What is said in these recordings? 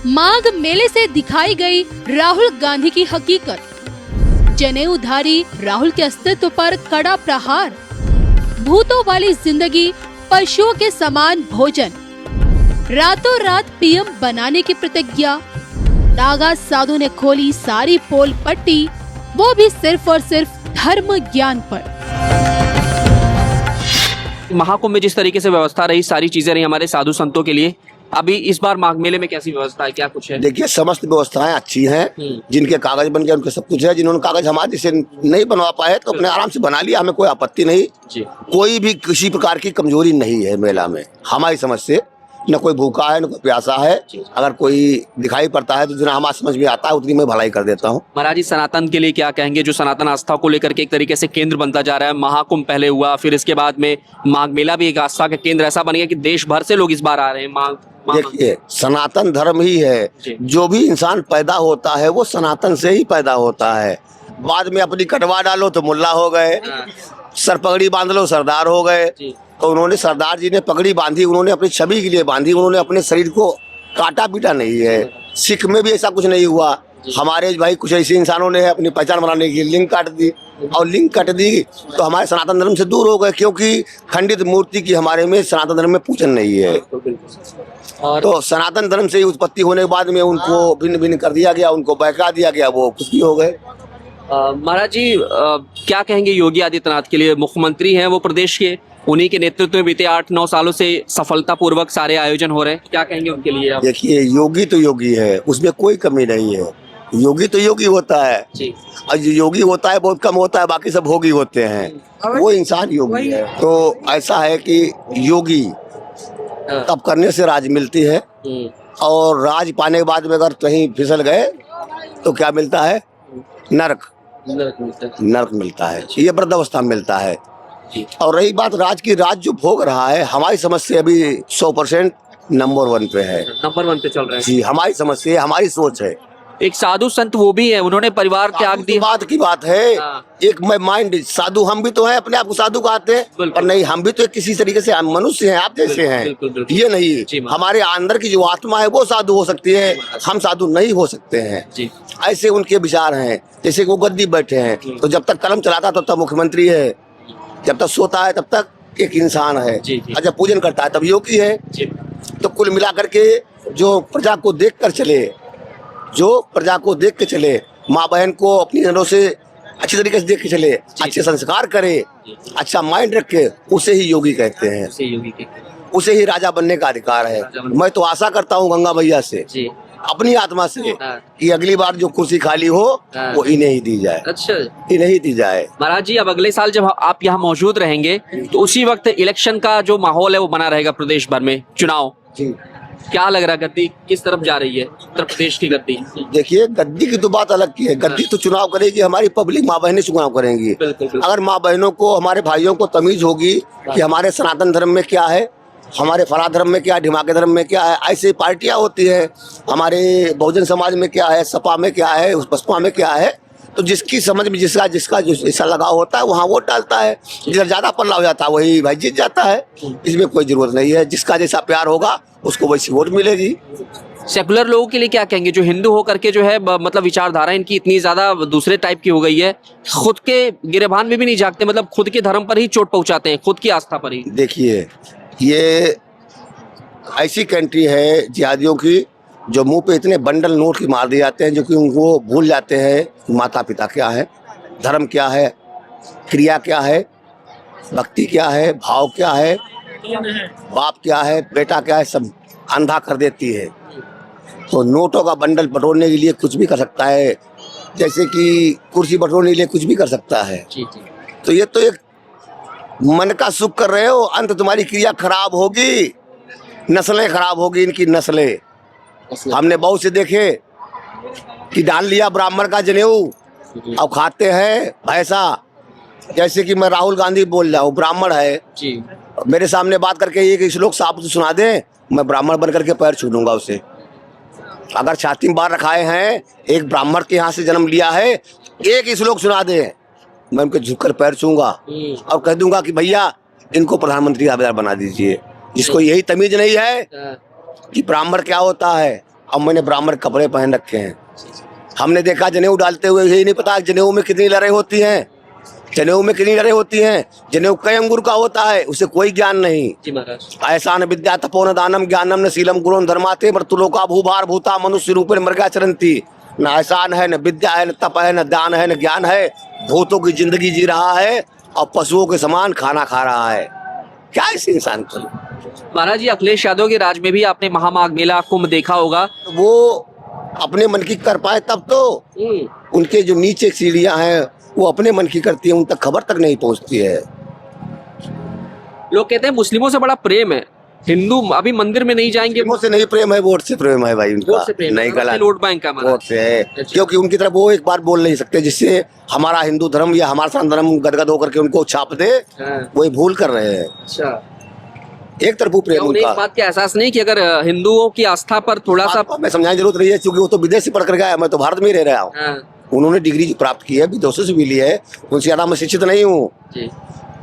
माघ मेले से दिखाई गई राहुल गांधी की हकीकत। जनेऊधारी राहुल के अस्तित्व पर कड़ा प्रहार। भूतों वाली जिंदगी, पशुओं के समान भोजन, रातों रात पीएम बनाने की प्रतिज्ञा। नागा साधु ने खोली सारी पोल पट्टी, वो भी सिर्फ और सिर्फ धर्म ज्ञान पर। महाकुंभ में जिस तरीके से व्यवस्था रही, सारी चीजें रही हमारे साधु संतों के लिए, अभी इस बार माघ मेले में कैसी व्यवस्था है, क्या कुछ है? देखिए, समस्त व्यवस्थाएं अच्छी हैं। जिनके कागज बन गए उनके सब कुछ है। जिन्होंने कागज हमारे से नहीं बनवा पाए तो अपने आराम से बना लिया, हमें कोई आपत्ति नहीं जी। कोई भी किसी प्रकार की कमजोरी नहीं है मेला में हमारी समझ से। न कोई भूखा है न कोई प्यासा है। अगर कोई दिखाई पड़ता है तो जितना हमारी समझ में आता है उतनी मैं भलाई कर देता हूँ। महाराज जी, सनातन के लिए क्या कहेंगे, जो सनातन आस्था को लेकर के एक तरीके से केंद्र बनता जा रहा है? महाकुंभ पहले हुआ, फिर इसके बाद में माघ मेला भी एक आस्था का केंद्र ऐसा बन गया कि देश भर से लोग इस बार आ रहे हैं। देखिए, सनातन धर्म ही है। जो भी इंसान पैदा होता है वो सनातन से ही पैदा होता है। बाद में अपनी कटवा डालो तो मुल्ला हो गए, सर पगड़ी बांध लो सरदार हो गए। तो उन्होंने, सरदार जी ने पगड़ी बांधी, उन्होंने अपनी छवि के लिए बांधी, उन्होंने अपने शरीर को काटा पीटा नहीं है। सिख में भी ऐसा कुछ नहीं हुआ। हमारे भाई कुछ ऐसे इंसानों ने अपनी पहचान बनाने की लिंक काट दी, और लिंक कट दी तो हमारे सनातन धर्म से दूर हो गए, क्योंकि खंडित मूर्ति की हमारे में सनातन धर्म में पूजन नहीं है। तो सनातन धर्म से ही उत्पत्ति होने के बाद में उनको भिन्न भिन्न कर दिया गया, उनको बहका दिया गया, वो कुछ भी हो गए। महाराज जी, क्या कहेंगे योगी आदित्यनाथ के लिए? मुख्यमंत्री हैं वो प्रदेश के, उन्हीं के नेतृत्व में बीते 8-9 सालों से सफलतापूर्वक सारे आयोजन हो रहे हैं, क्या कहेंगे उनके लिए आप? देखिए, योगी तो योगी है, उसमें कोई कमी नहीं है। योगी तो योगी होता है जी। और जो योगी होता है बहुत कम होता है, बाकी सब भोगी होते हैं। वो इंसान योगी है। तो ऐसा है कि योगी तब करने से राज मिलती है, और राज पाने के बाद में अगर कहीं फिसल गए तो क्या मिलता है? नरक मिलता है, ये वृद्धावस्था मिलता है। और रही बात राज की, राज जो भोग रहा है हमारी समझ से अभी 100% नंबर 1 पे है। नंबर 1 पे चल रहा है जी, हमारी समझ से, हमारी सोच है। एक साधु संत वो भी है, उन्होंने परिवार त्याग दिया। बात की बात है। एक मैं माइंड साधु, हम भी तो हैं, अपने आप को साधु कहते हैं, पर नहीं, हम भी तो किसी तरीके से मनुष्य हैं, आप जैसे हैं। ये नहीं, हमारे अंदर की जो आत्मा है वो साधु हो सकती है, हम साधु नहीं हो सकते हैं। ऐसे उनके विचार हैं। जैसे वो गद्दी बैठे हैं तो जब तक कलम चलाता तब तक मुख्यमंत्री है, जब तक सोता है तब तक एक इंसान है, और जब पूजन करता है तब योगी है। तो कुल मिलाकर के जो प्रजा को देख कर चले, माँ बहन को अपनी नजरों से अच्छी तरीके से देख के चले, अच्छे संस्कार करे, अच्छा माइंड रखे, उसे ही योगी कहते हैं। उसे ही राजा बनने का अधिकार है। मैं तो आशा करता हूँ गंगा मैया से, अपनी आत्मा से, कि अगली बार जो कुर्सी खाली हो वो इन्हें ही दी जाए। अच्छा, इन्हें ही दी जाए। महाराज जी, अब अगले साल जब आप यहाँ मौजूद रहेंगे तो उसी वक्त इलेक्शन का जो माहौल है वो बना रहेगा प्रदेश भर में, चुनाव जी। क्या लग रहा है, गद्दी किस तरफ जा रही है? उत्तर प्रदेश की गद्दी। देखिए, गद्दी की तो बात अलग की है। गद्दी तो चुनाव करेगी हमारी पब्लिक, माँ बहनें चुनाव करेंगी। अगर माँ बहनों को, हमारे भाइयों को तमीज होगी कि हमारे सनातन धर्म में क्या है, हमारे फला धर्म में क्या है, ढिमाके धर्म में क्या है, ऐसे पार्टियां होती है। हमारे बहुजन समाज में क्या है, सपा में क्या है, उस बसपा में क्या है, तो जिसकी समझ में जिसका जैसा लगाव होता है वहाँ वोट डालता है। जिधर ज्यादा पल्ला हो जाता है वही भाई जीत जाता है। इसमें कोई जरूरत नहीं है, जिसका जैसा प्यार होगा उसको वैसी वोट मिलेगी। सेकुलर लोगों के लिए क्या कहेंगे, जो हिंदू होकर के जो है मतलब विचारधारा इनकी इतनी ज्यादा दूसरे टाइप की हो गई है, खुद के गिरेबान में भी नहीं झांकते, मतलब खुद के धर्म पर ही चोट पहुंचाते हैं, खुद की आस्था पर ही। देखिए, ये ऐसी कंट्री है जिहादियों की, जो मुंह पे इतने बंडल नोट की मार दिए जाते हैं, जो कि उनको भूल जाते हैं माता पिता क्या है, धर्म क्या है, क्रिया क्या है, भक्ति क्या है, भाव क्या है, बाप क्या है, बेटा क्या है, सब अंधा कर देती है। तो नोटों का बंडल बटोरने के लिए कुछ भी कर सकता है, जैसे कि कुर्सी बटोरने के लिए कुछ भी कर सकता है। तो ये तो एक मन का सुख कर रहे हो, अंत तुम्हारी क्रिया खराब होगी, नस्लें खराब होगी, इनकी नस्लें। हमने बहुत से देखे कि डाल लिया ब्राह्मण का जनेऊ, अब खाते हैं भैंसा। जैसे कि मैं राहुल गांधी बोल रहा हूँ, ब्राह्मण है जी, मेरे सामने बात करके एक श्लोक साफ सुना दे, मैं ब्राह्मण बन करके पैर छू लूंगा उसे। अगर छाती में बार रखाए हैं, एक ब्राह्मण के यहाँ से जन्म लिया है, एक श्लोक सुना दे, मैं उनके झुककर पैर छूंगा और कह दूंगा कि भैया इनको प्रधानमंत्री आवेदन बना दीजिए। जिसको यही तमीज नहीं है कि ब्राह्मण क्या होता है और मैंने ब्राह्मण कपड़े पहन रखे हैं। हमने देखा जनेऊ डालते हुए, यही नहीं पता जनेऊ में कितनी लड़ाई होती हैं, जनेऊ में कितनी लड़ाई होती हैं। जनेऊ कई अंगुर का होता है, उसे कोई ज्ञान नहीं। जी महाराज। ऐसा न विद्या तपोन दानम ज्ञानम न शीलम गुणों धर्माते मृत्युलोका भूभार भूता मनुष्य रूपे मृगा चरंती। न एहसान है, न विद्या है, न तप है, न दान है, न ज्ञान है। भूतों की जिंदगी जी रहा है और पशुओं के समान खाना खा रहा है। क्या इस इंसान को? महाराज जी, अखिलेश यादव के राज में भी आपने महामाघ मेला कुंभ देखा होगा। वो अपने मन की कर पाए तब तो। उनके जो नीचे सीढ़ियां हैं वो अपने मन की करती है, उन तक खबर तक नहीं पहुंचती है। लोग कहते हैं मुस्लिमों से बड़ा प्रेम है, हिंदू अभी मंदिर में नहीं जाएंगे। मुस्लिमों से नहीं प्रेम है, वोट से प्रेम है भाई उनका। वोट से प्रेम नहीं गलत, वोट बैंक का वोट से है। क्योंकि उनकी तरफ वो एक बार बोल नहीं सकते जिससे हमारा हिंदू धर्म या हमारा सनातन धर्म गदगद होकर के उनको छाप दे। वही भूल कर रहे हैं। अच्छा, एक तरफा प्रेम उन्हें उनका। इस बात का एहसास नहीं कि अगर हिंदुओं की आस्था पर थोड़ा सा मैं समझाने जरूरत नहीं है, क्योंकि वो तो विदेश से पढ़ कर गया है, मैं तो भारत में ही रह रहा हूँ। उन्होंने डिग्री प्राप्त की है, विदेशों से भी ली है, उनसे ज्यादा मैं शिक्षित नहीं हूँ।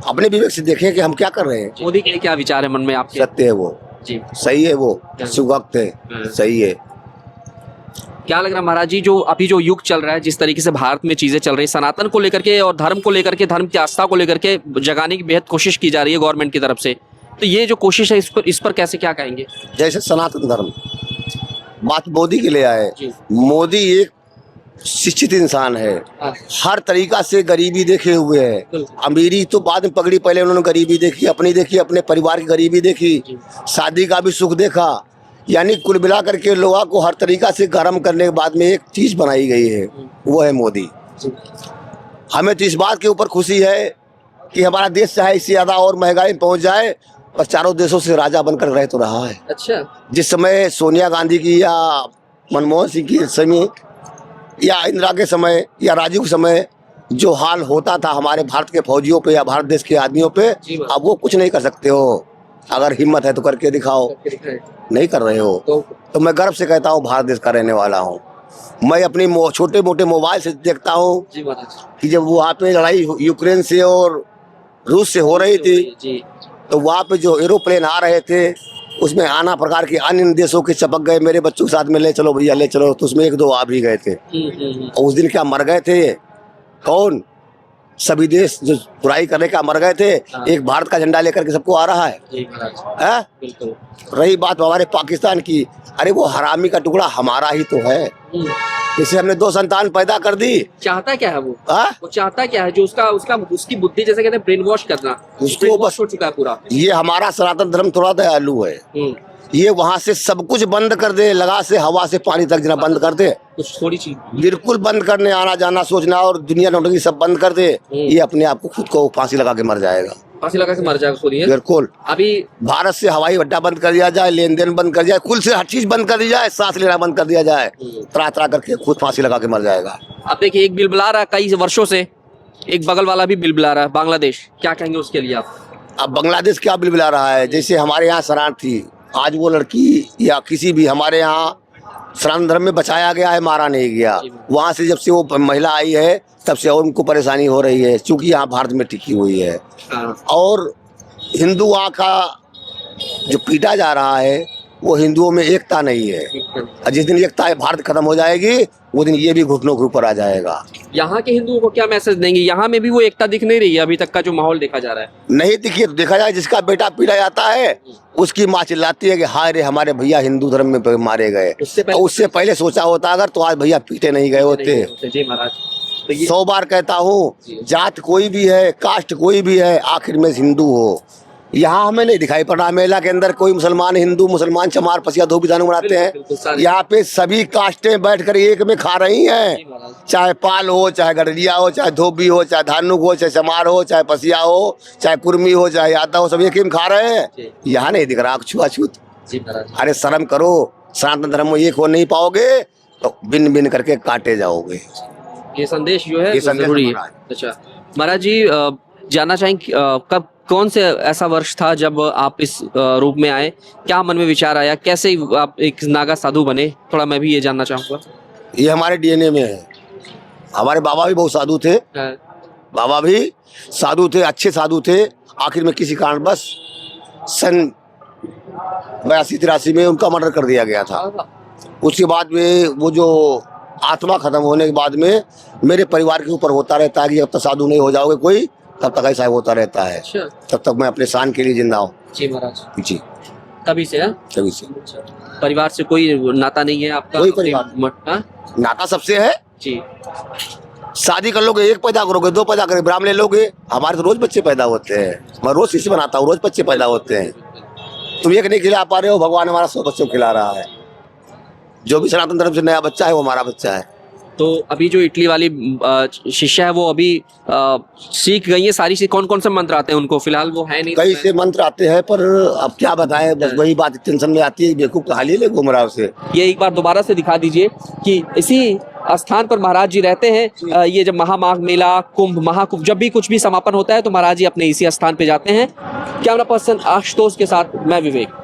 अपने विवेक से देखें कि हम क्या कर रहे हैं। मोदी के क्या विचार है मन में आपके? सत्य है वो जी, सही है, वो सुगक्त है, सही है। क्या लग रहा है महाराज जी, जो अभी जो युग चल रहा है, जिस तरीके से भारत में चीजें चल रही है, सनातन को लेकर के और धर्म को लेकर के, धर्म की आस्था को लेकर के जगाने की बेहद कोशिश की जा रही है गवर्नमेंट की तरफ से, तो ये जो कोशिश है इस पर कैसे क्या कहेंगे? जैसे सनातन धर्म बात मोदी के लिए आए, मोदी एक शिक्षित इंसान है, हर तरीका से गरीबी देखे हुए है। अमीरी तो बाद में पकड़ी, पहले उन्होंने गरीबी देखी, अपनी देखी, अपने परिवार की गरीबी देखी, शादी का भी सुख देखा। यानी कुल मिला करके लोगों को हर तरीका से गर्म करने के बाद में एक चीज बनाई गई है, वो है मोदी। हमें तो इस बात के ऊपर खुशी है कि हमारा देश चाहे इससे ज्यादा और महंगाई में पहुंच जाए, पर चारों देशों से राजा बनकर रह तो रहा है। अच्छा, जिस समय सोनिया गांधी की या मनमोहन सिंह की समय या इंदिरा के समय या राजीव के समय जो हाल होता था हमारे भारत के फौजियों पे या भारत देश के आदमियों पे, अब वो कुछ नहीं कर सकते हो। अगर हिम्मत है तो करके दिखाओ, नहीं कर रहे हो तो मैं गर्व से कहता हूँ भारत देश का रहने वाला हूँ। मैं अपनी छोटे मोटे मोबाइल से देखता हूँ कि जब वहाँ पे लड़ाई यूक्रेन से और रूस से हो रही थी, तो वहाँ पे जो एरोप्लेन आ रहे थे उसमें नाना प्रकार के अन्य देशों के चपक गए, मेरे बच्चों के साथ में ले चलो भैया ले चलो, तो उसमें एक दो आ भी गए थे। और उस दिन क्या मर गए थे? कौन? सभी देश जो बुराई करने का मर गए थे, एक भारत का झंडा लेकर के सबको आ रहा है। रही बात हमारे पाकिस्तान की, अरे वो हरामी का टुकड़ा हमारा ही तो है, जैसे हमने 2 संतान पैदा कर दी। चाहता क्या है वो? वो चाहता क्या है? जो उसकी बुद्धि, जैसे कहते हैं ब्रेन वॉश करना, उसको बस हो चुका है पूरा। ये हमारा सनातन धर्म थोड़ा दयालु है, ये वहाँ से सब कुछ बंद कर दे, लगा से हवा से पानी तक जना बंद कर दे, कुछ थोड़ी चीज बिल्कुल बंद करने, आना जाना सोचना और दुनिया नौटंकी सब बंद कर दे, ये अपने आप को खुद को फांसी लगा के मर जाएगा। फांसी लगा के मर जाएगा खुद ही? बिल्कुल। अभी भारत से हवाई अड्डा बंद कर दिया जाए, लेन देन बंद कर दिया जाए, कुल से हर चीज बंद कर दी जाए, सांस लेना बंद कर दिया जाए, त्राह त्राह करके खुद फांसी लगा के मर जाएगा। अब देखिए, एक बिल बुला रहा है कई वर्षों से, एक बगल वाला भी बिल बुला रहा है, बांग्लादेश, क्या कहेंगे उसके लिए आप? अब बांग्लादेश क्या बिल बुला रहा है? जैसे हमारे यहाँ शरणार्थी, आज वो लड़की या किसी भी हमारे यहाँ सनातन धर्म में बचाया गया है, मारा नहीं गया। वहाँ से जब से वो महिला आई है तब से और उनको परेशानी हो रही है, क्योंकि यहाँ भारत में टिकी हुई है। और हिंदुओं का जो पीटा जा रहा है वो हिंदुओं में एकता नहीं है, और जिस दिन एकता भारत खत्म हो जाएगी वो दिन ये भी घुटनों के ऊपर आ जाएगा। यहाँ के हिंदुओं को क्या मैसेज देंगे? यहाँ में भी वो एकता दिख नहीं रही है, अभी तक का जो माहौल देखा जा रहा है। नहीं दिखी तो देखा जाए, जिसका बेटा पीटा जाता है उसकी माँ चिल्लाती है कि हाय रे हमारे भैया हिंदू धर्म में मारे गए। उससे पहले सोचा होता अगर तो आज भैया पीटे नहीं गए होते। जी महाराज, तो 100 बार कहता हूँ, जात कोई भी है, कास्ट कोई भी है, आखिर में हिंदू हो। यहाँ हमें नहीं दिखाई पड़ रहा मेला के अंदर कोई मुसलमान, हिंदू, मुसलमान चमार पसिया धोबी दानू बनाते हैं। यहाँ पे सभी कास्टें बैठकर एक में खा रही हैं, चाहे पाल हो, चाहे गडरिया हो, चाहे धोबी हो, चाहे धानुक हो, चाहे चमार हो, चाहे पसिया हो, चाहे कुर्मी हो, चाहे यादव हो, सब एक में खा रहे हैं। यहाँ नहीं दिख रहा छुआछूत। अरे शर्म करो, सनातन धर्म में एक हो नहीं पाओगे तो बिन बिन करके काटे जाओगे। ये संदेश जो है ये संदेश जरूरी है। अच्छा महाराज जी, जानना चाहेंगे कब, कौन से ऐसा वर्ष था जब आप इस रूप में आए? क्या मन में विचार आया? कैसे आप एक नागा साधु बने? थोड़ा मैं भी ये जानना चाहूँगा। ये हमारे डीएनए में है। हमारे बाबा भी बहुत साधु थे, बाबा भी साधु थे, अच्छे साधु थे। आखिर में किसी कारणवश सन 82-83 में उनका मर्डर कर दिया गया था। उसके बाद में वो जो आत्मा खत्म होने के बाद में मेरे परिवार के ऊपर होता रहता है कि जब तक साधु नहीं हो जाओगे कोई तब तक ऐसा होता रहता है, अच्छा तब तक मैं अपने शान के लिए जिंदा हूँ। जी महाराज, जी तभी से हाँ? तभी से परिवार से कोई नाता नहीं है आपका? कोई परिवार हाँ? नाता सबसे है। जी शादी कर लोगे, एक पैदा करोगे, दो पैदा करोगे, ब्राह्मण ले लोगे, हमारे तो रोज बच्चे पैदा होते हैं। मैं रोज शिष्य बनाता हूँ, रोज बच्चे पैदा होते हैं। तुम एक नहीं खिला पा रहे हो, भगवान हमारा 100 बच्चों को खिला रहा है। जो भी सनातन धर्म से नया बच्चा है वो हमारा बच्चा है। तो अभी जो इटली वाली शिष्या है वो अभी सीख गई है सारी सी, कौन कौन से मंत्र आते हैं उनको? फिलहाल वो है नहीं, कई से मंत्र आते हैं पर अब क्या बताएं, बस वही बात टेंशन में आती है, बेवकूफ कहाली ले घूम रहा है उसे। ये एक बार दोबारा से दिखा दीजिए कि इसी स्थान पर महाराज जी रहते हैं। ये जब महामाघ मेला, कुंभ, महाकुंभ, जब भी कुछ भी समापन होता है तो महाराज जी अपने इसी स्थान पे जाते हैं। कैमरा पर्सन आशुतोष के साथ मैं विवेक।